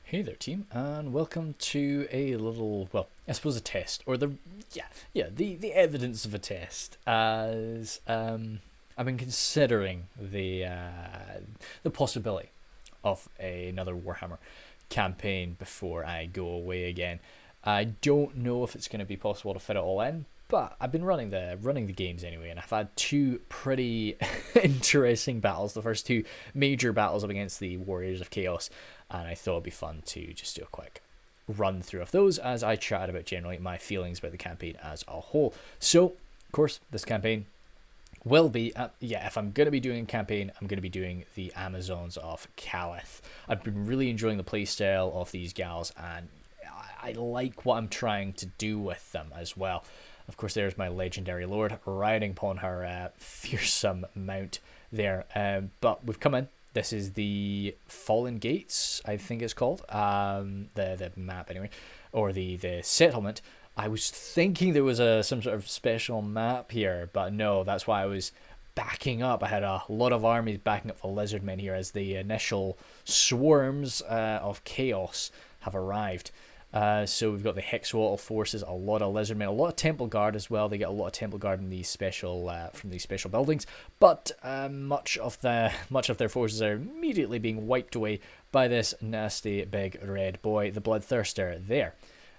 Hey there, team, and welcome to a little, well, I suppose a test, or the evidence of a test, as I've been considering the possibility of another Warhammer campaign before I go away again. I don't know if it's going to be possible to fit it all in, but I've been running the games anyway, and I've had two pretty interesting battles. The first two major battles up against the Warriors of Chaos, and I thought it'd be fun to just do a quick run through of those as I chatted about generally my feelings about the campaign as a whole. So, of course, this campaign will be, if I'm going to be doing a campaign, I'm going to be doing the Amazons of Calith. I've been really enjoying the playstyle of these gals, and I like what I'm trying to do with them as well. Of course, there's my legendary lord riding upon her fearsome mount there. But we've come in. This is the Fallen Gates, I think it's called. The map anyway, or the settlement. I was thinking there was some sort of special map here, but no, that's why I was backing up. I had a lot of armies backing up the lizardmen here as the initial swarms of chaos have arrived. So we've got the Hexwattle forces, a lot of lizardmen, a lot of Temple Guard as well. They get a lot of Temple Guard in these special from these special buildings, but much of their forces are immediately being wiped away by this nasty big red boy, the Bloodthirster there.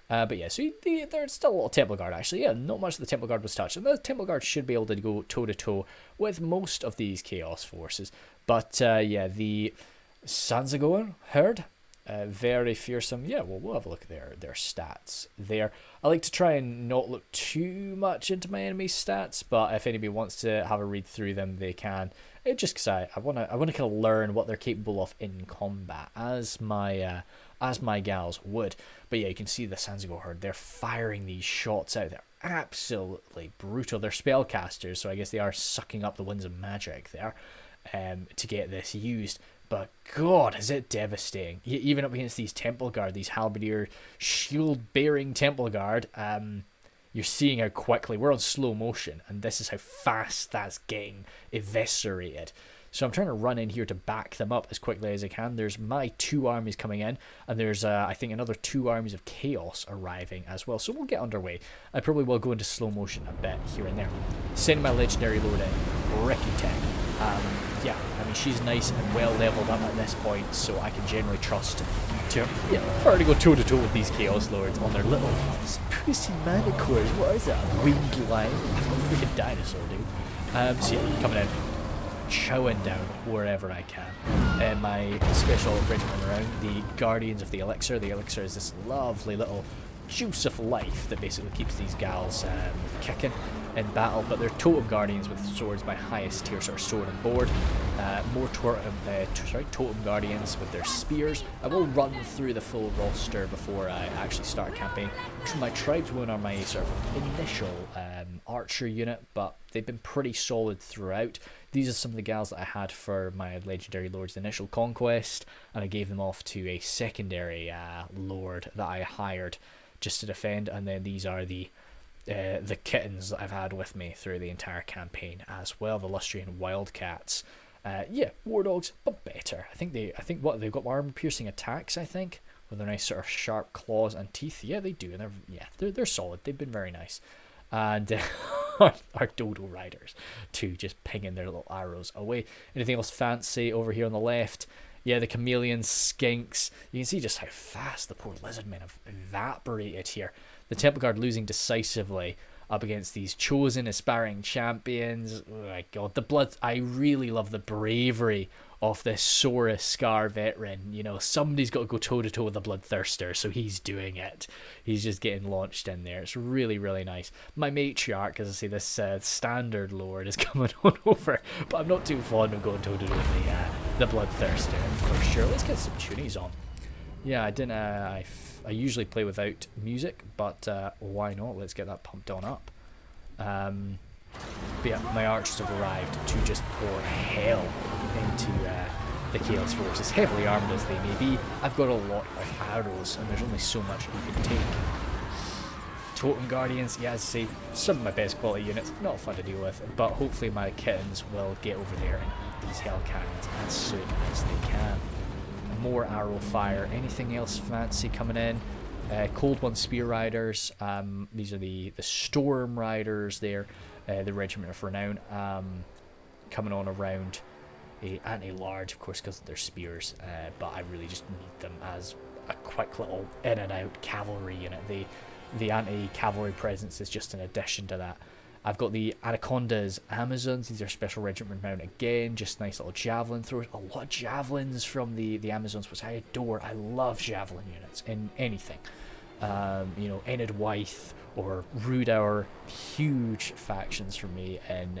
But yeah, so there's still a lot of Temple Guard actually. Yeah, not much of the Temple Guard was touched, and the Temple Guard should be able to go toe to toe with most of these Chaos forces. But the Sanzagoer herd. Very fearsome. Yeah, well, we'll have a look at their stats there. I like to try and not look too much into my enemy's stats, but if anybody wants to have a read through them, they can. Just because I want to kind of learn what they're capable of in combat, as my gals would. But yeah, you can see the Sanzago herd. They're firing these shots out. They're absolutely brutal. They're spellcasters, so I guess they are sucking up the winds of magic there to get this used. But God, is it devastating. Even up against these Temple Guard, these halberdier, shield-bearing Temple Guard, you're seeing how quickly, we're on slow motion, and this is how fast that's getting eviscerated. So I'm trying to run in here to back them up as quickly as I can. There's my two armies coming in, and there's, I think, another two armies of Chaos arriving as well. So we'll get underway. I probably will go into slow motion a bit here and there. Sending my legendary lord in, Ricky Tech. Yeah, I mean, she's nice and well leveled up at this point, so I can generally trust for her to go toe-to-toe with these Chaos Lords on their little pussy manticores. What is that? Winged lion? I've got a freaking dinosaur, dude. So yeah, coming in, chowing down wherever I can. My special regiment around, the Guardians of the Elixir. The Elixir is this lovely little juice of life that basically keeps these gals kicking in battle, but they're Totem Guardians with swords by highest tier, sort of sword and board. More Totem Guardians with their spears. I will run through the full roster before I actually start a campaign. My tribeswomen are my sort of initial archer unit, but they've been pretty solid throughout. These are some of the gals that I had for my legendary lord's initial conquest, and I gave them off to a secondary lord that I hired just to defend, and then these are the kittens that I've had with me through the entire campaign as well, the Lustrian Wildcats. War dogs, but better. I think they've got armor-piercing attacks, I think, with their nice sort of sharp claws and teeth. Yeah, they do, and they're solid. They've been very nice. And our Dodo Riders, too, just pinging their little arrows away. Anything else fancy over here on the left? Yeah, the chameleon skinks. You can see just how fast the poor lizardmen have evaporated here. The Temple Guard losing decisively up against these chosen aspiring champions. Oh my God, the blood. I really love the bravery of this Saurus Scar veteran. You know, somebody's got to go toe-to-toe with the Bloodthirster, so he's doing it. He's just getting launched in there. It's really, really nice. My matriarch, as I say, this standard lord is coming on over, but I'm not too fond of going toe-to-toe with the Bloodthirster, for sure. Let's get some tunies on. Yeah, I didn't. I usually play without music, but why not? Let's get that pumped on up. But yeah, my archers have arrived to just pour hell into the Chaos forces, heavily armed as they may be. I've got a lot of arrows, and there's only so much you can take. Totem Guardians, yeah, as I say, some of my best quality units, not fun to deal with, but hopefully my kittens will get over there and eat these hell cannons as soon as they can. more arrow fire. Anything else fancy coming in? Cold One Spear Riders. These are the Storm Riders there. The Regiment of Renown. Coming on around. A anti-large, of course, because they're spears. But I really just need them as a quick little in and out cavalry unit. The anti-cavalry presence is just an addition to that. I've got the Anacondas Amazons. These are special regiment mount again. Just nice little javelin throwers. A lot of javelins from the Amazons, which I adore. I love javelin units in anything. Enid Wythe or Rudour, huge factions for me in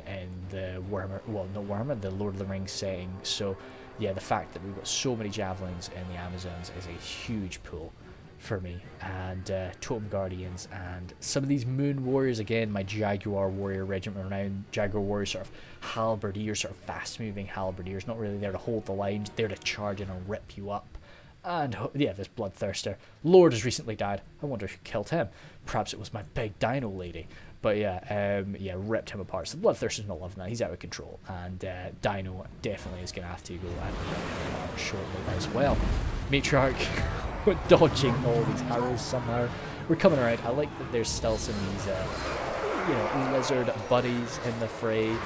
the Warhammer, well, not Warhammer, the Lord of the Rings setting. So yeah, the fact that we've got so many javelins in the Amazons is a huge pull for me. And Totem Guardians and some of these Moon Warriors, again, my Jaguar Warrior Regiment Renown. Jaguar Warriors, sort of halberdiers, sort of fast moving halberdiers, not really there to hold the line, there to charge in and rip you up. And yeah, this Bloodthirster Lord has recently died. I wonder who killed him. Perhaps it was my big dino lady. But yeah, ripped him apart. So the Bloodthirster's not loving that. He's out of control. And Dino definitely is going to have to go and rip him apart shortly as well. Matriarch, we're dodging all these arrows somehow. We're coming around. I like that there's still some of these, lizard buddies in the fray.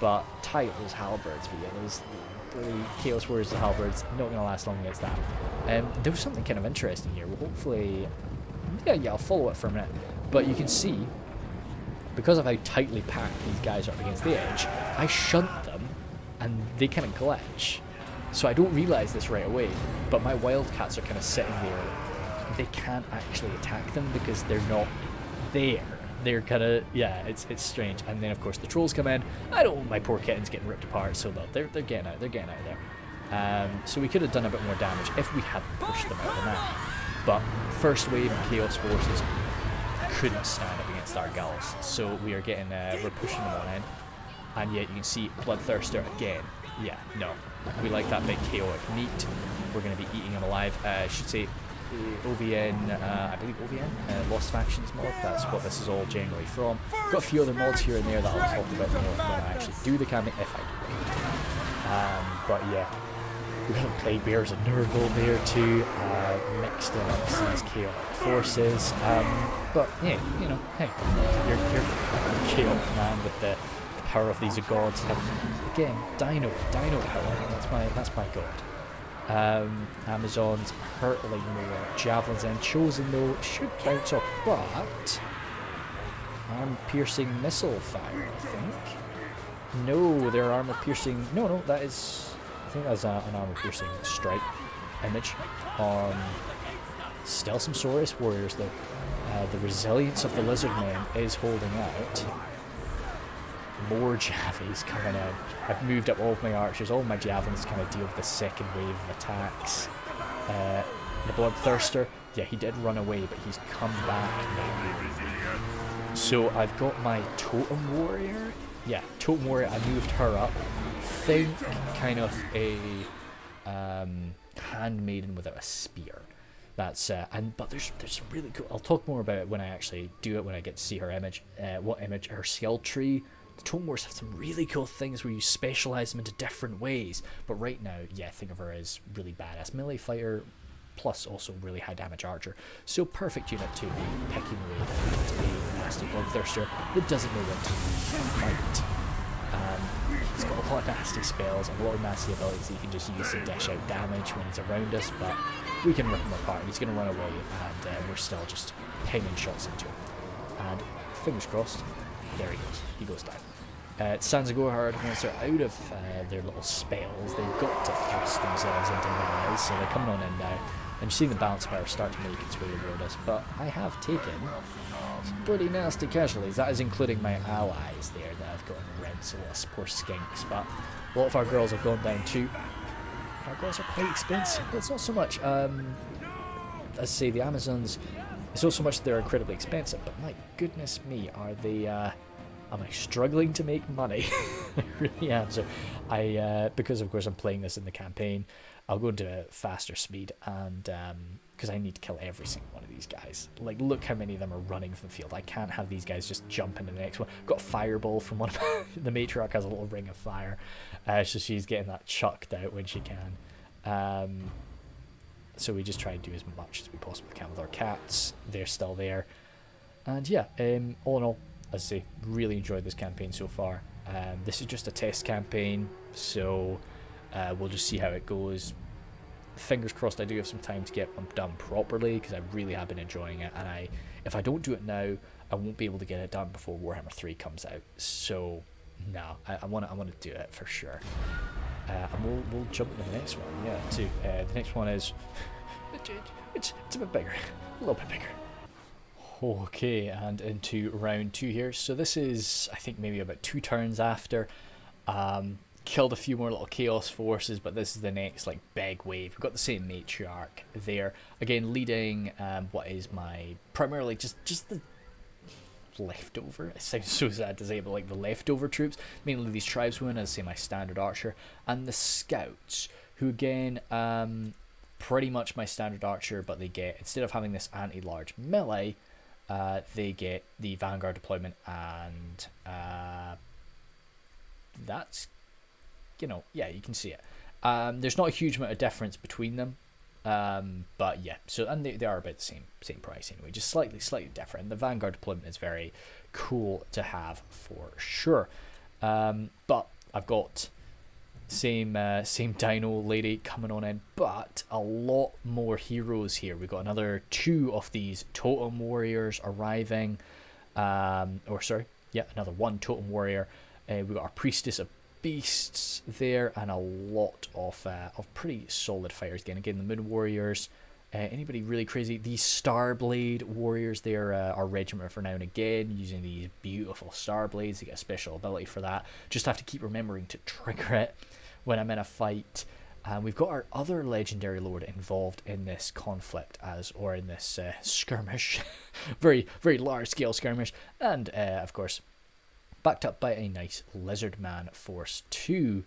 But titles halberds, but yeah, those Chaos Warriors and halberds not going to last long against that. There was something kind of interesting here. Well, hopefully, I'll follow it for a minute. But you can see, because of how tightly packed these guys are against the edge, I shunt them and they kind of glitch. So I don't realise this right away, but my Wildcats are kind of sitting there. They can't actually attack them because they're not there. They're kind of, it's strange. And then of course the trolls come in. I don't want my poor kittens getting ripped apart, so they're getting out. They're getting out of there. So we could have done a bit more damage if we had pushed them out of the map. But first wave Chaos Forces couldn't stand up against our gulls, so we are getting we're pushing them on in. And yet you can see Bloodthirster again. Yeah, no, we like that big chaotic meat. We're going to be eating him alive. I should say OvN, I believe OvN, Lost Factions mod. That's what this is all generally from. Got a few other mods here and there that I'll talk about more when I actually do the campaign, if I do it. But yeah, we've got Plague Bears and Nergal there too, mixed in amongst these chaotic forces. But yeah, hey, you're chaotic man with the power of these gods. Again, Dino power. That's my god. Amazons hurtling more. Javelins in. Chosen though should bounce off, but armor-piercing missile fire, I think. No, they're armor-piercing. No, that is. I think that's an armor-piercing strike image on still some Saurus warriors though. The resilience of the lizard men is holding out. More javelins coming in. I've moved up all of my archers, all of my javelins to kind of deal with the second wave of attacks. The Bloodthirster, yeah, he did run away, but he's come back now. So I've got my Totem Warrior. Yeah, Totem Warrior, I moved her up. Think kind of a handmaiden without a spear. That's but there's some really cool. I'll talk more about it when I actually do it, when I get to see her image. Her skill tree. The Totem Wars have some really cool things where you specialize them into different ways. But right now, yeah, think of her as really badass melee fighter, plus also really high damage archer. So perfect unit to be picking with a nasty Bloodthirster that doesn't know when to fight. He's got a lot of nasty spells and a lot of nasty abilities that he can just use to dish out damage when he's around us, but we can rip him apart and he's going to run away, and we're still just pinging shots into him. And fingers crossed, there he goes. He goes down. Sanzagorhard, once they're out of their little spells, they've got to thrust themselves into melee, so they're coming on in now. And you're seeing the balance power start to make its way toward us, but I have taken some pretty nasty casualties. That is including my allies there that I've got in red, so lots poor skinks. But a lot of our girls have gone down too. Our girls are quite expensive, but it's not so much, as I say, the Amazons, it's not so much they're incredibly expensive, but my goodness me, are they, am I struggling to make money? I really am. So because of course I'm playing this in the campaign, I'll go into faster speed, and because I need to kill every single one of these guys. Like, look how many of them are running from the field. I can't have these guys just jump into the next one. Got a fireball from one of the matriarch has a little ring of fire, so she's getting that chucked out when she can. So we just try to do as much as we possibly can with our cats. They're still there. And yeah, all in all, as I say, really enjoyed this campaign so far. This is just a test campaign, so we'll just see how it goes. Fingers crossed I do have some time to get them done properly, because I really have been enjoying it, and if I don't do it now, I won't be able to get it done before Warhammer 3 comes out. So no, I want to do it for sure. And we'll jump into the next one. Yeah, too. The next one is it's a bit bigger, a little bit bigger. Okay, and into round 2 here. So this is, I think, maybe about 2 turns after. Killed a few more little chaos forces, but this is the next like big wave. We've got the same matriarch there again, leading what is my primarily just the leftover. It sounds so sad to say, but like the leftover troops, mainly these tribeswomen, as say my standard archer, and the scouts, who again pretty much my standard archer, but they get, instead of having this anti-large melee, they get the vanguard deployment, and that's, you know, yeah, you can see it. There's not a huge amount of difference between them, but yeah, so, and they are about the same price anyway, just slightly different. The vanguard deployment is very cool to have for sure. But I've got same dino lady coming on in, but a lot more heroes here. We've got another 2 of these totem warriors arriving, another 1 totem warrior. We've got our priestess of beasts there, and a lot of pretty solid fighters again the moon warriors. Anybody really crazy? These Starblade warriors, they're our regiment for now and again, using these beautiful Starblades. They get a special ability for that. Just have to keep remembering to trigger it when I'm in a fight. We've got our other legendary lord involved in this conflict, or in this skirmish, very large scale skirmish, and of course backed up by a nice lizard man force too.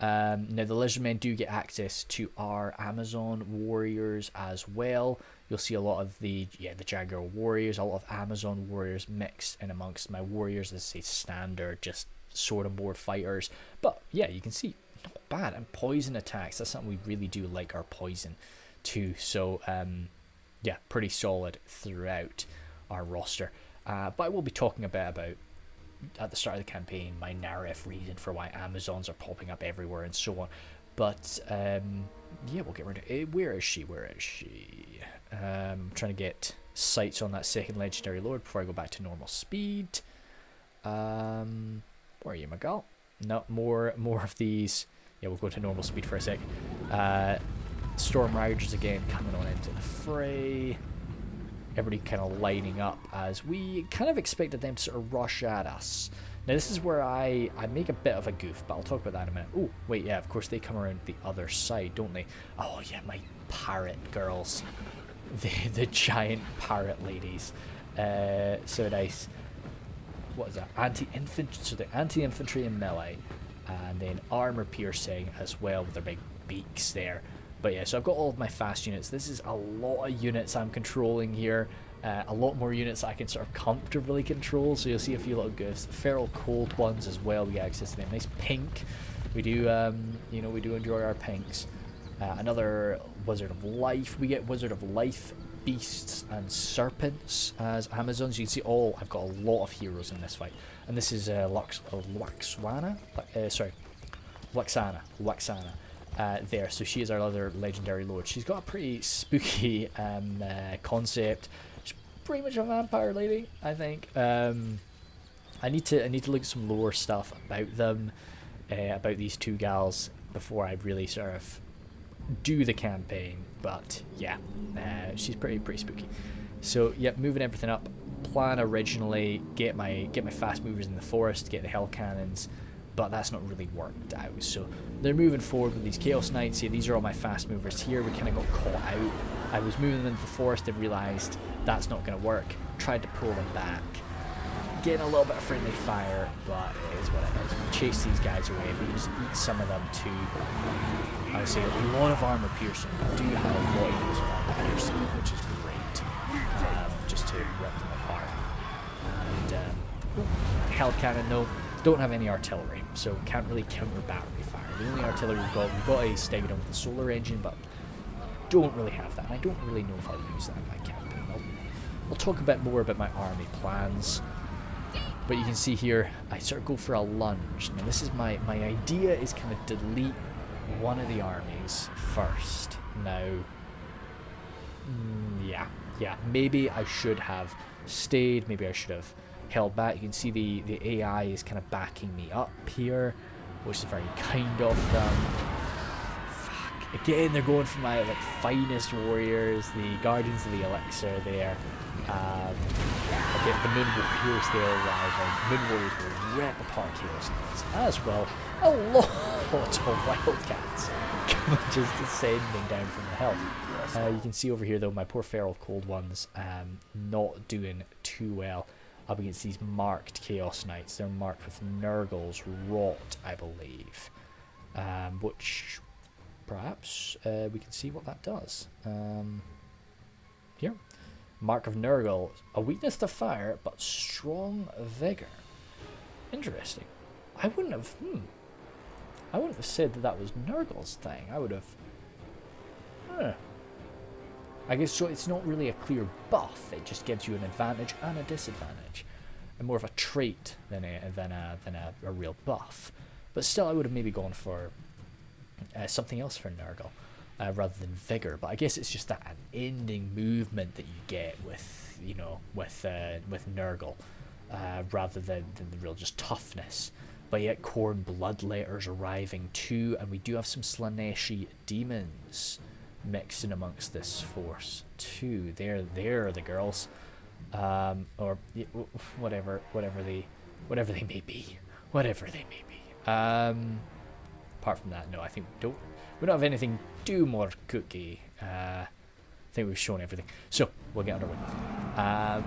Now the lizard men do get access to our Amazon warriors as well. You'll see a lot of the Jaguar warriors, a lot of Amazon warriors mixed in amongst my warriors as standard just sword and board fighters. But yeah, you can see not bad. And poison attacks, that's something we really do like, our poison too. So yeah, pretty solid throughout our roster. But I will be talking a bit about, at the start of the campaign, my narrative reason for why Amazons are popping up everywhere and so on. But yeah, we'll get rid of it. Where is she? I'm trying to get sights on that second legendary lord before I go back to normal speed. Where are you, Nergal? No, more of these. Yeah, we'll go to normal speed for a sec. Storm Riders again coming on into the fray. Everybody kind of lining up, as we kind of expected them to sort of rush at us. Now this is where I make a bit of a goof, but I'll talk about that in a minute. Oh wait, yeah, of course they come around the other side, don't they? Oh yeah, my parrot girls, the giant parrot ladies, so nice. What is that? Anti-infantry, so they're anti-infantry and melee, and then armor piercing as well with their big beaks there. But yeah, so I've got all of my fast units. This is a lot of units I'm controlling here. A lot more units I can sort of comfortably control. So you'll see a few little goofs. Feral cold ones as well. We get access to them. Nice pink. We do, we do enjoy our pinks. Another Wizard of Life. We get Wizard of Life beasts and serpents as Amazons. You can see I've got a lot of heroes in this fight. And this is Luxana. There, so she is our other legendary lord. She's got a pretty spooky concept. She's pretty much a vampire lady, I think. I need to look at some lore stuff about them, about these 2 gals, before I really sort of do the campaign. But yeah, she's pretty spooky. So yeah, moving everything up. Plan originally get my fast movers in the forest, get the hell cannons, but that's not really worked out. So they're moving forward with these Chaos Knights. Yeah, these are all my fast movers here. We kind of got caught out. I was moving them into the forest and realised that's not going to work. Tried to pull them back. Getting a little bit of friendly fire, but it is what it is. We chase these guys away. If we can just eat some of them too. I would say a lot of armor piercing. I do have a lot of use with armor piercing, which is great. Just to rip them apart. And hell cannon though. Don't have any artillery, so can't really counter battery fire. The only artillery we've got a Stegodon with the solar engine, but don't really have that, and I don't really know if I'll use that in my campaign. I'll talk a bit more about my army plans. But you can see here, I sort of go for a lunge. Now this is my idea is kind of delete one of the armies first. Now, yeah, maybe I should have stayed, maybe I should have held back. You can see the AI is kind of backing me up here, which is very kind of them. Fuck. Again, they're going for my like finest warriors, the Guardians of the Elixir there. Okay, the Moon Warriors there arriving. Moon Warriors will rip apart Chaos Knights, as well a lot of Wildcats just descending down from the hill. You can see over here though, my poor feral cold ones not doing too well up against these marked Chaos Knights. They're marked with Nergal's Rot, I believe, which perhaps we can see what that does. Here. Mark of Nergal, a weakness to fire, but strong vigor. Interesting. I wouldn't have said that was Nergal's thing. I would have. I guess so. It's not really a clear buff. It just gives you an advantage and a disadvantage, and more of a trait than a real buff. But still, I would have maybe gone for something else for Nergal. Rather than vigor, but I guess it's just that unending movement that you get with Nergal, rather than the real just toughness. But yet Khorne Bloodletters arriving too, and we do have some Slaaneshi demons mixed in amongst this force too. They're the girls, or whatever they may be. Apart from that, no, I think we don't have anything too more cookie. I think we've shown everything, so we'll get underway. A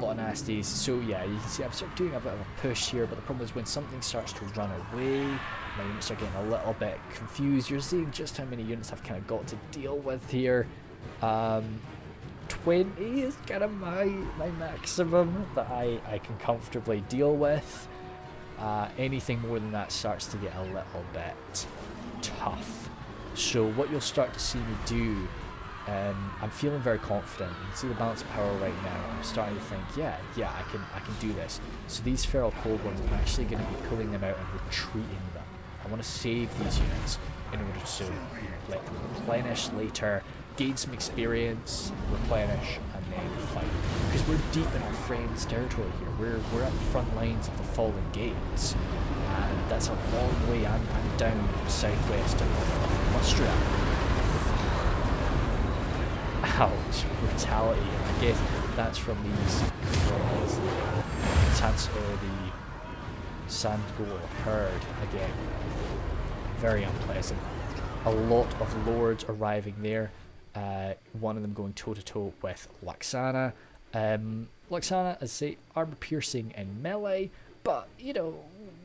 lot of nasties. So yeah, you can see I'm sort of doing a bit of a push here, but the problem is when something starts to run away, my units are getting a little bit confused. You're seeing just how many units I've kind of got to deal with here. 20 is kind of my maximum that I can comfortably deal with. Anything more than that starts to get a little bit tough. So what you'll start to see me do, I'm feeling very confident. You can see the balance of power right now. I'm starting to think, yeah, I can do this. So these feral cold ones, I'm actually going to be pulling them out and retreating them. I want to save these units in order to let them replenish later, gain some experience, replenish, and then fight. Because we're deep in our friends' territory here. We're at the front lines of the fallen gates, and that's a long way. I'm down southwest of Lustrian. Ouch, brutality. And I guess that's from these the Sandgore herd again. Very unpleasant. A lot of lords arriving there. One of them going toe-to-toe with Laxana. Laxana, as I say, armor piercing and melee, but,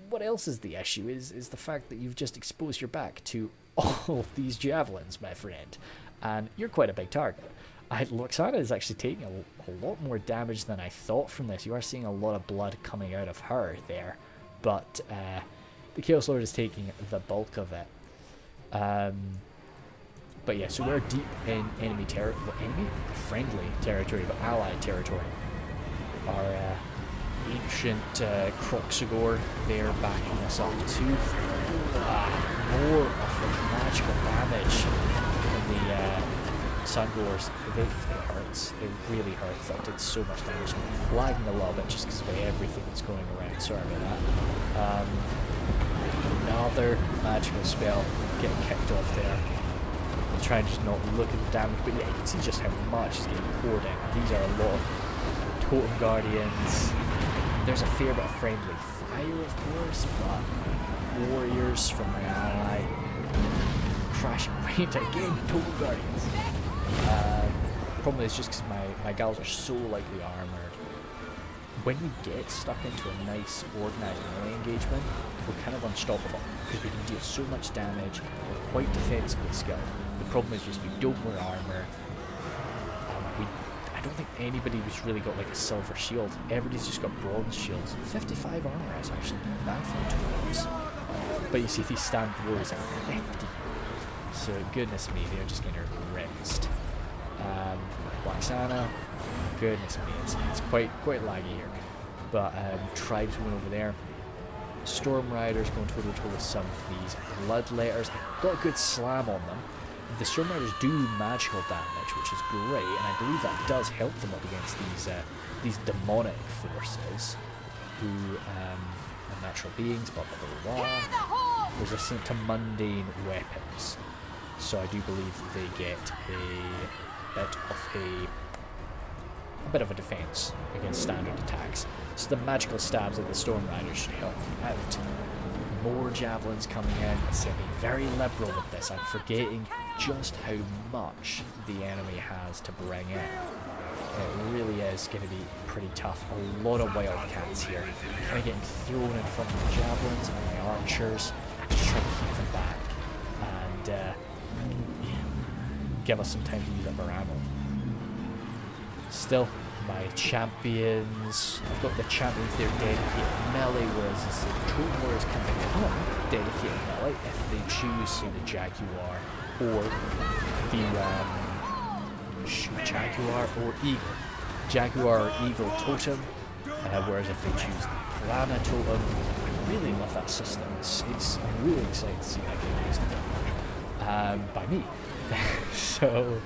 what else is the issue is the fact that you've just exposed your back to all these javelins, my friend, and you're quite a big target. Laxana is actually taking a lot more damage than I thought from this. You are seeing a lot of blood coming out of her there, but the Chaos Lord is taking the bulk of it. But yeah, so we're deep in enemy friendly territory, but allied territory. Our ancient Croxagore there backing us up too. More of the magical damage in the Sandgores. It hurts. It really hurts. That did so much damage. I'm lagging a little bit just because of everything that's going around. Sorry about that. Another magical spell getting kicked off there. I'll try and just not look at the damage, but yeah, you can see just how much is getting poured in. These are a lot of Totem Guardians. There's a fair bit of friendly fire, of course, but warriors from my ally. Crashing range again, Totem Guardians. Problem is just because my gals are so lightly armoured. When we get stuck into a nice organised melee engagement, we're kind of unstoppable because we can deal so much damage. We're quite defensively skilled. The problem is just we don't wear armour. I don't think anybody's really got like a silver shield. Everybody's just got bronze shields. 55 armour is actually not bad for the totems. But you see these stand warriors are 50. So goodness me, they're just getting rinsed. Black Sana, goodness me, it's quite laggy here. But tribesmen over there. Storm Riders going toe-to-toe with some of these Bloodletters. Got a good slam on them. The Storm Riders do magical damage, which is great, and I believe that does help them up against these demonic forces, who are natural beings, blah blah blah blah, resistant to mundane weapons. So I do believe that they get a bit of a defense against standard attacks. So the magical stabs of the Storm Riders should help out. More javelins coming in. It's going to be very liberal with this. I'm forgetting just how much the enemy has to bring in. It really is going to be pretty tough. A lot of wildcats here. Kind of getting thrown in front of the javelins and the archers. Just trying to keep them back and give us some time to use up our ammo. Still, my champions. I've got the champions there dedicated melee, whereas the Totem Warriors can become dedicated melee if they choose the Jaguar or the Jaguar or Eagle. Jaguar or Eagle Totem, whereas if they choose the Piranha Totem, I really love that system. I'm really excited to see that get used by me. So.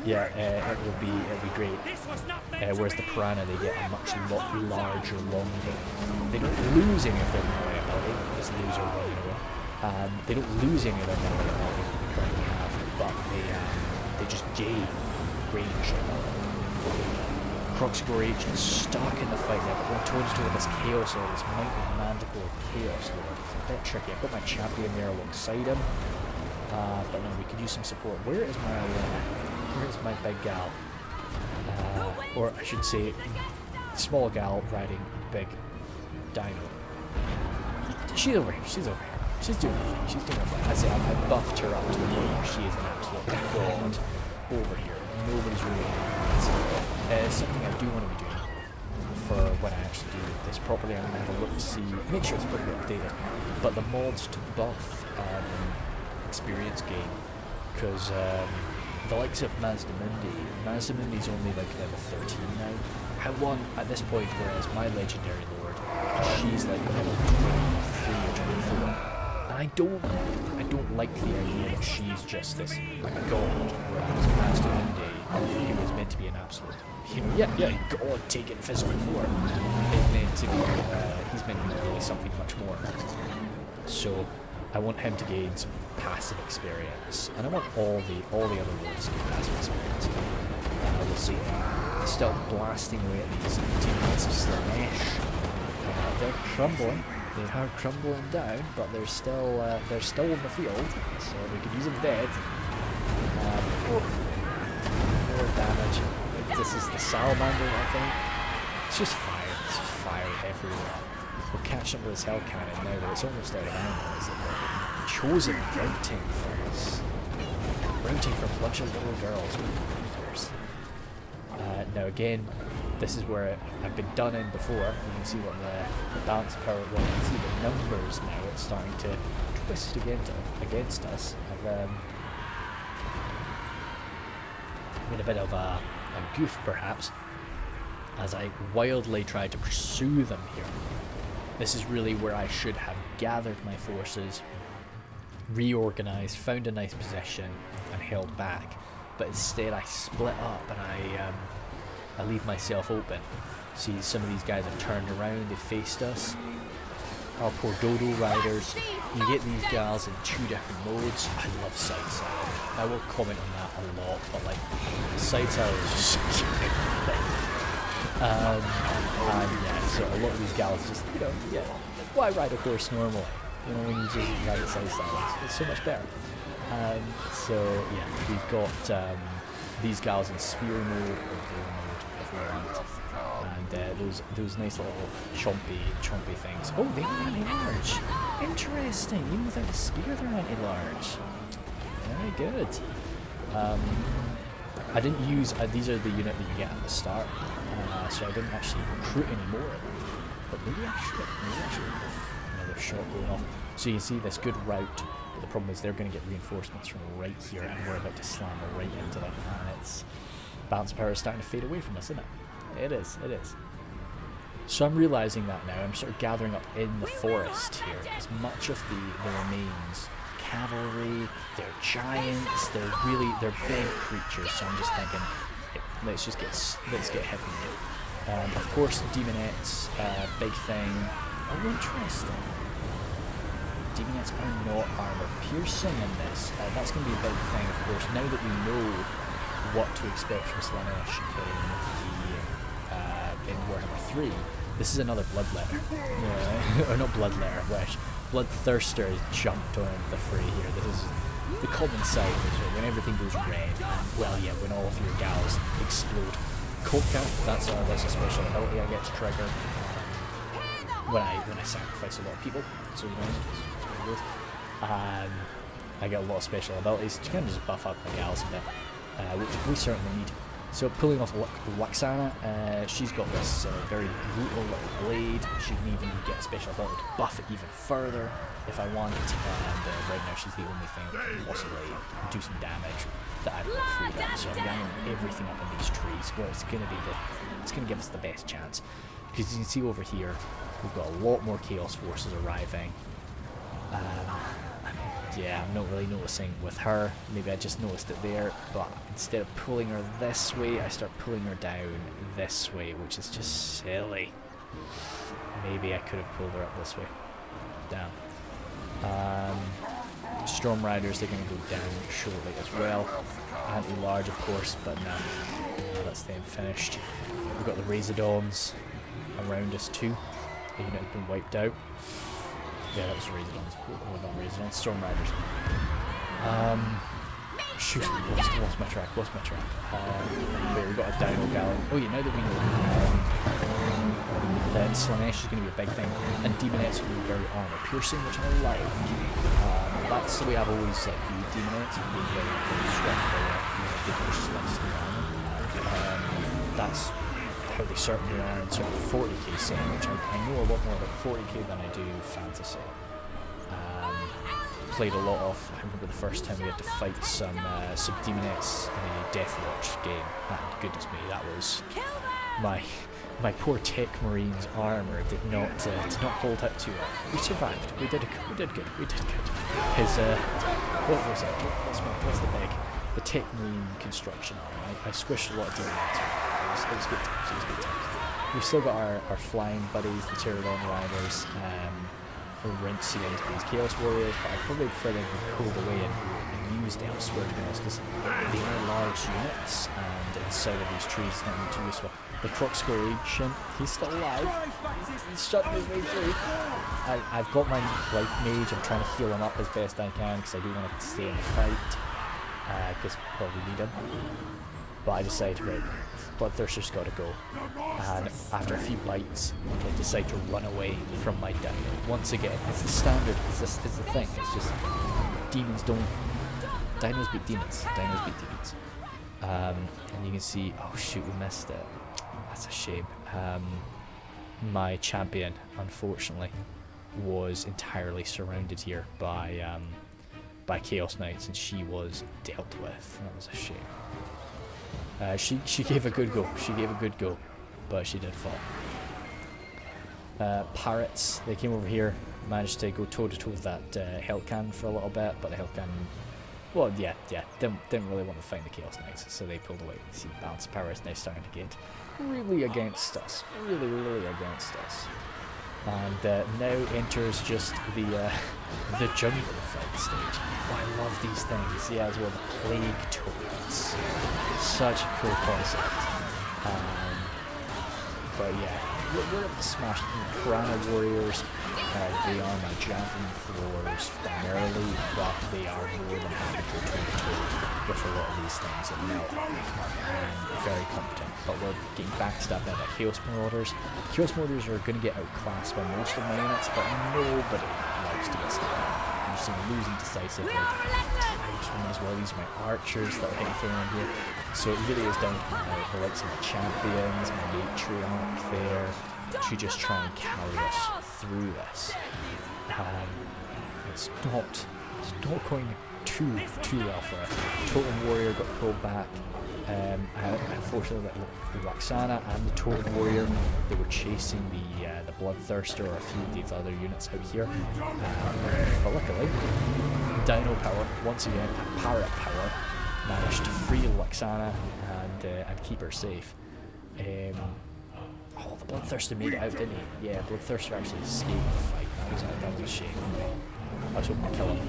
Yeah, it'll be great. Whereas the Piranha, they get a much larger long game. They don't lose any of their melee ability, as those are running away. They don't lose any of their melee ability that they currently have, but they just gain range. Kroxigor agent stuck in the fight there, but we're toe-to-toe with this Chaos Lord, this mighty mandible Chaos Lord. It's a bit tricky. I've got my champion there alongside him, but no, we could use some support. Where's my big gal? Or I should say, small gal riding big dino. She's over here. She's over here. She's doing her thing. She's doing her thing. I buffed her up to the point where she is an absolute god over here. Nobody's really something I do want to be doing for when I actually do this properly. I'm going to have a look to see, make sure it's pretty updated. But the mods to buff experience gain, because the likes of Mazdamundi's only like level 13 now. I won at this point, whereas my legendary lord, she's like level 23 or 24. And I don't like the idea that she's just this god, whereas Mazdamundi, who was meant to be an absolute, god taking physical form, is meant to be, he's meant to be really something much more. So I want him to gain some passive experience, and I want all the other lords to get passive experience. We'll see. Still blasting away at these teammates of Slanesh. They're crumbling. They are crumbling down, but they're still in the field, so we could use them dead. More damage. This is the salamander, I think. It's just fire. It's just fire everywhere. We're catching up with this hell cannon now, but it's almost out of ammo. Is it? Chosen routing for us. Routing for a bunch of little girls. Now again, this is where I've been done in before. You can see what the balance of power was. You can see the numbers now. It's starting to twist against us. I've made a bit of a goof, perhaps, as I wildly try to pursue them here. This is really where I should have gathered my forces, reorganized, found a nice position, and held back. But instead I split up and I leave myself open. See, some of these guys have turned around, they faced us. Our poor Dodo Riders. You get these gals in two different modes. I love side saddle. I will comment on that a lot, but like, side saddle is just such a big thing. And yeah, so a lot of these gals just, why ride a horse normally? When you just ride a side saddle, it's so much better. So yeah, we've got these gals in spear mode or bow mode if we want, and those nice little chompy things. Oh, they are anti-large. Interesting. Even without the spear, they're anti-large. Very good. I didn't use these are the unit that you get at the start, so I didn't actually recruit any more of them. But maybe I should. Maybe I should. Another another shot going off. So you can see this good route, but the problem is they're going to get reinforcements from right here, and we're about to slam right into them, and it's balance power is starting to fade away from us, isn't it? It is, it is. So I'm realising that now. I'm sort of gathering up in the forest here, because much of the remains, cavalry, they're giants, they're big creatures, so I'm just thinking, hey, let's get heavy now. Of course, demonettes, big thing. Oh, interesting. Demonettes are not armor piercing in this. That's going to be a big thing, of course, now that we know what to expect from Slaanesh in Warhammer 3. This is another bloodletter. Yeah, or not bloodletter, I wish. Bloodthirster has jumped on the fray here. This is the common sight, when everything goes red, and well, yeah, when all of your gals explode. Kolka, that's a special ability I get to trigger when I sacrifice a lot of people. So you know, that's what it is. I get a lot of special abilities to kind of just buff up my gals a bit, which we certainly need. So pulling off Luxana, she's got this very brutal little blade. She can even get a special ability to buff it even further if I want, and right now she's the only thing that can possibly do some damage that I've got freed up. So I'm ganging everything up in these trees where it's going to give us the best chance. Because you can see over here, we've got a lot more Chaos Forces arriving. Yeah, I'm not really noticing with her. Maybe I just noticed it there, but instead of pulling her this way, I start pulling her down this way, which is just silly. Maybe I could have pulled her up this way. Damn. Storm Riders, they're going to go down shortly as well. Anti-large, of course, but no, that's them finished. We've got the Razordons around us too. The unit has been wiped out. Yeah, that was Razordons. Oh, not Razordons, Storm Riders. Shoot, lost my track, there, we've got a Dino Gallon. Oh yeah, now that we know that Slaanesh is going to be a big thing, and Demonettes are going to be very armor piercing, which I like. That's the way I've always viewed Demonettes, being very swift, they push slice through armor. That's how they certainly are in sort of 40k scene, which I know a lot more about 40k than I do fantasy. Played a lot of, I remember the first time we had to fight some Demonettes in a Deathwatch game, and goodness me, that was my poor Tech Marine's armour did not hold up to it. We survived. We did good. His what was it? What's the big? The Tech Marine construction armour. I squished a lot of Demonettes. It was good times. We've still got our flying buddies, the Dodo Riders. We're rinsing into these Chaos Warriors, but I probably prefer them to be pulled away and used elsewhere, to be honest, because they are large units, and inside of these trees it's not too useful. The Crocscore Ancient, he's still alive. He's shot his way through. I've got my Life Mage. I'm trying to heal him up as best I can because I do want to stay in the fight, because probably need him. But I decided, right, Bloodthirster's got to go, and after a few bites I decide to run away from my dino. Once again, it's the standard, it's the thing, it's just demons dinos beat demons, and you can see, oh shoot, we missed it, that's a shame. My champion, unfortunately, was entirely surrounded here by Chaos Knights, and she was dealt with. That was a shame. She gave a good go, but she did fall. Pirates, they came over here, managed to go toe to toe with that Hellcan for a little bit, but the Hellcan, well, yeah, didn't really want to fight the Chaos Knights, so they pulled away. You see, balance power is now starting to get really against us, really against us. And now enters just the jungle fight stage. Oh, I love these things. Yeah, as well, the plague turrets. Such a cool concept. But yeah, we're able to smash Piranha Warriors. They are my champion throwers primarily, but they are more than happy to go toe-to-toe with a lot of these things at melt, and very competent. But we're getting backstabbed now by Chaos Marauders. Chaos Marauders are going to get outclassed by most of my units, but nobody likes to get stabbed. You see them losing decisively. Tribesmen as well. These are my archers that are hitting around here. So it really is down to the likes of my champions, my matriarch there, to just try and carry us through this. It's not going too well for her. Totem Warrior got pulled back. Unfortunately, the Waxana and the Totem Warrior, they were chasing the Bloodthirster or a few of these other units out here. But luckily, Dino Power, once again, at Parrot Power, managed to free Waxana and keep her safe. Oh, the Bloodthirster made it out, didn't he? Yeah, Bloodthirster actually escaped the fight. That was a shame. I was hoping to kill him.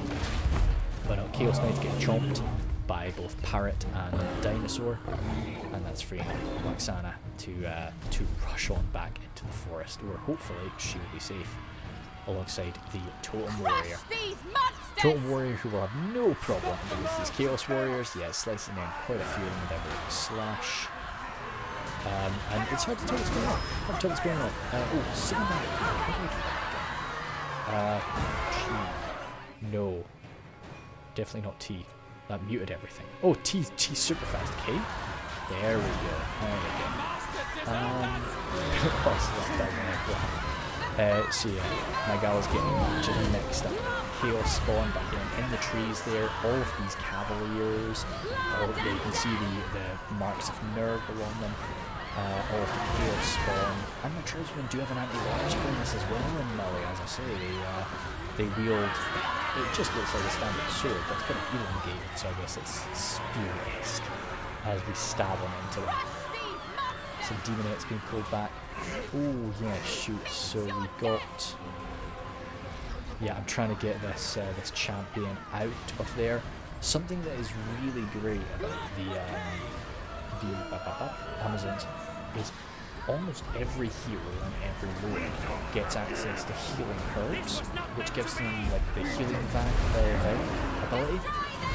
But no, Chaos Knight's getting chomped by both Parrot and Dinosaur, and that's freeing Waxana to rush on back into the forest, where hopefully she will be safe alongside the Totem Warrior. Totem Warrior, who will have no problem with these Chaos Warriors. Yeah, slicing them quite a few of them with every slash. And it's hard to tell what's going on. Oh, cinematic. How do I do that again? T. No. Definitely not T. That muted everything. Oh, T super fast. K? There we go. So yeah, Nergal's getting just mixed up. Chaos spawn back in the trees there. All of these Cavaliers. You can see the marks of Nergal on them. All of the Chaos spawn. And the tribesmen do have an anti-large bonus as well in melee, as I say. They wield, it just looks like a standard sword, but it's kind of elongated, so I guess it's spear-esque as we stab on into them. Some Demonates being pulled back. Oh yeah, shoot, so we got, yeah, I'm trying to get this champion out of there. Something that is really great about the Amazons is almost every hero and every lord gets access to healing herbs, which gives them like the healing ability,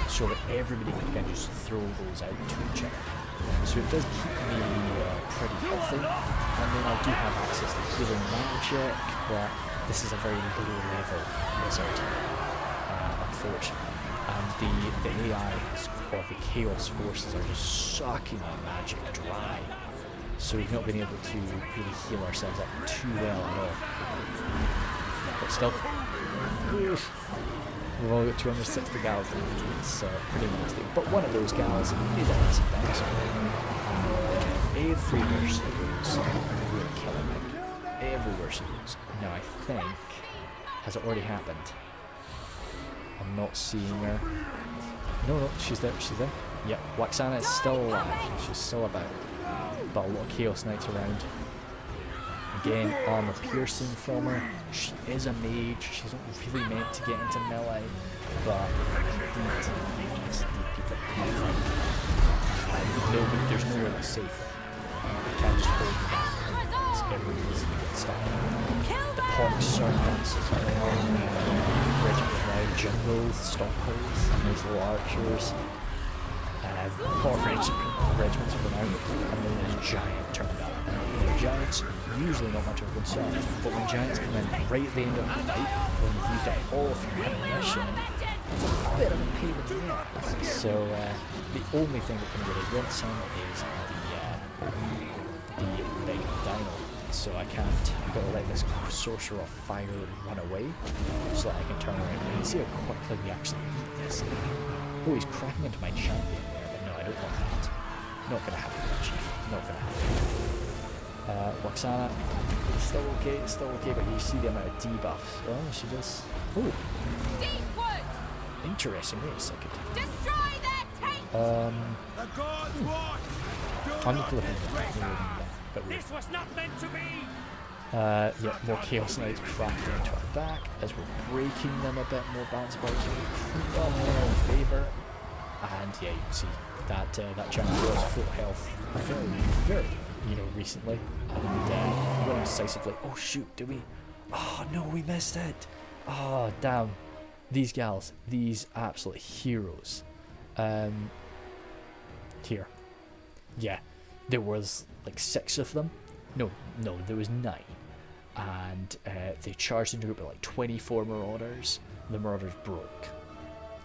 so that everybody can kind of just throw those out to each other. So it does keep me pretty healthy. And then I do have access to healing magic, but this is a very low level wizard, unfortunately. And the AI or the Chaos forces are just sucking our magic dry. So we've not been able to really heal ourselves up too well at all. But still, we've only got 260 gals and it's pretty nasty. But one of those gals is a massive dinosaur. Everywhere she goes, we're killing her. Everywhere she goes. Now I think, has it already happened? I'm not seeing her. No, she's there, Yep, Waxana is still alive. She's still about. But a lot of Chaos Knights around. Again, armor piercing from her. She is a mage. She's not really meant to get into melee, but these people are there's nowhere that's safe. You can't just hold them back. It's everyone easily get stuck. The Pox Serpents as well. Regiment around jungles, stockholes, and those little archers. More regiments are out, and then there's Giant turned up. The Giants, usually not much of a concern, but when Giants come in right at the end of the fight, when you've used up all of your ammunition, it's a bit of a pain in the ass. So the only thing that can really rinse him is the big dino. So I've got to let this Sorcerer of Fire run away, so that I can turn around and see how quickly we actually beat this thing. Oh, he's cracking into my champion there, but no, I don't want that. Not gonna happen, Chief. Not gonna happen. Waxana, still okay, but you see the amount of debuffs. Oh, she does. Oh! Interesting, wait a second. I'm not looking at that, but this was not meant to be! Yeah, more Chaos Knights cracking into our back as we're breaking them a bit more balance points. Creep on more in favour. And yeah, you can see that champion was full health very, recently. And winning decisively. Oh shoot, did we? Oh no, we missed it. Oh damn. These gals, these absolute heroes. Here. Yeah, there was like 6 of them. No, there was 9. And they charged into a group of like 24 Marauders. The Marauders broke.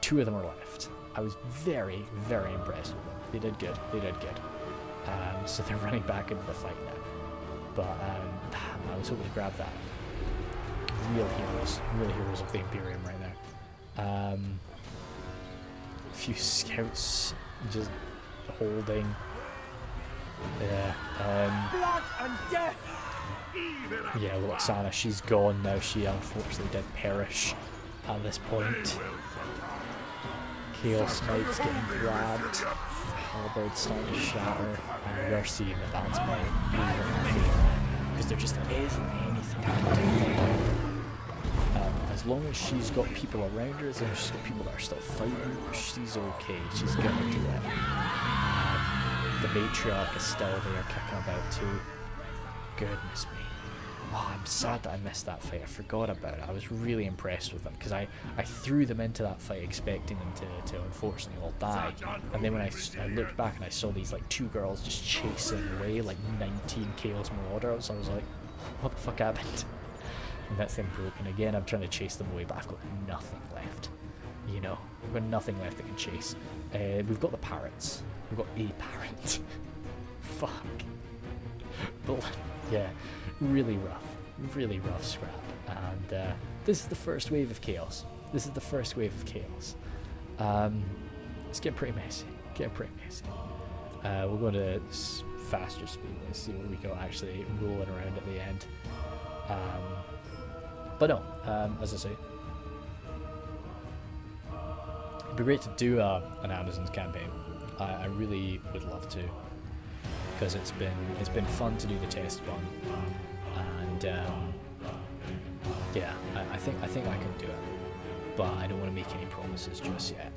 2 of them are left. I was very, very impressed with them. They did good. So they're running back into the fight now. But I was hoping to grab that. real heroes of the Imperium right now. A few scouts just holding. Yeah. Blood and death. Yeah, Loxana, she's gone now. She unfortunately did perish at this point. Chaos Knight's getting grabbed. Halberd's starting to shatter. And we're seeing the balance point because there just isn't anything I can do. As long as she's got people around her, as long as she's got people that are still fighting, she's okay. She's gonna do it. The matriarch is still there kicking about too. Goodness me. Oh, I'm sad that I missed that fight. I forgot about it. I was really impressed with them because I threw them into that fight expecting them to unfortunately all die. And then when I looked back and I saw these like 2 girls just chasing away like 19 Chaos Marauders, I was like, what the fuck happened? And that's them broken again. I'm trying to chase them away, but I've got nothing left. You know, we've got nothing left that can chase. We've got the parrots. We've got a parrot. Fuck. But yeah, really rough scrap. And this is the first wave of chaos. It's getting pretty messy. We'll go to faster speed. Let's see what we got actually rolling around at the end. But no, as I say, it'd be great to do an Amazons campaign. I really would love to, because it's been fun to do the test one, and yeah, I think I can do it, but I don't want to make any promises just yet.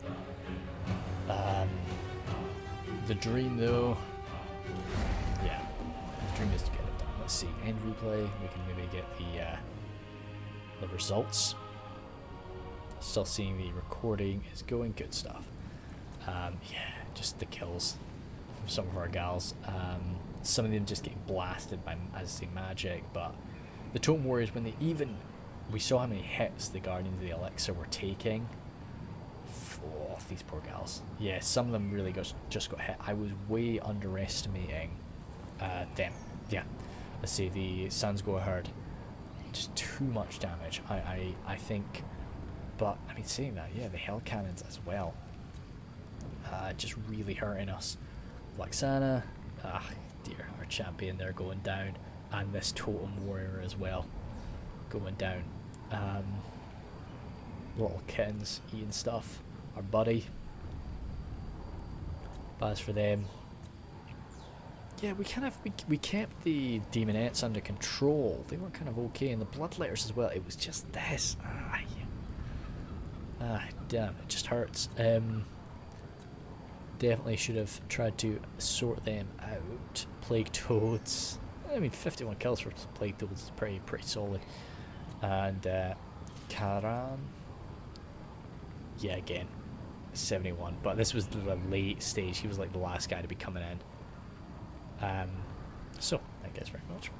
The dream though, yeah, the dream is to get it done. Let's see, end replay. We can maybe get the results. Still seeing the recording is going, good stuff. Yeah, just the kills from some of our gals. Some of them just getting blasted by, as I say, magic, but the Totem Warriors, when we saw how many hits the Guardians of the Elixir were taking. Oh, these poor gals. Yeah, some of them really just got hit. I was way underestimating them. Yeah, let's see, the Sandsgore Herd. Just too much damage, I think. But, I mean, saying that, yeah, the Hell Cannons as well. Just really hurting us. Laxana, dear, our champion there going down. And this Totem Warrior as well, going down. Little kittens eating stuff. Our buddy. But as for them, yeah, we kept the Demonettes under control. They were kind of okay, and the Bloodletters as well. It was just this. Damn, it just hurts. Definitely should have tried to sort them out. Plague Toads. I mean, 51 kills for Plague Toads is pretty solid. And Karan. Yeah, again, 71. But this was the late stage. He was like the last guy to be coming in. So, thank you guys very much.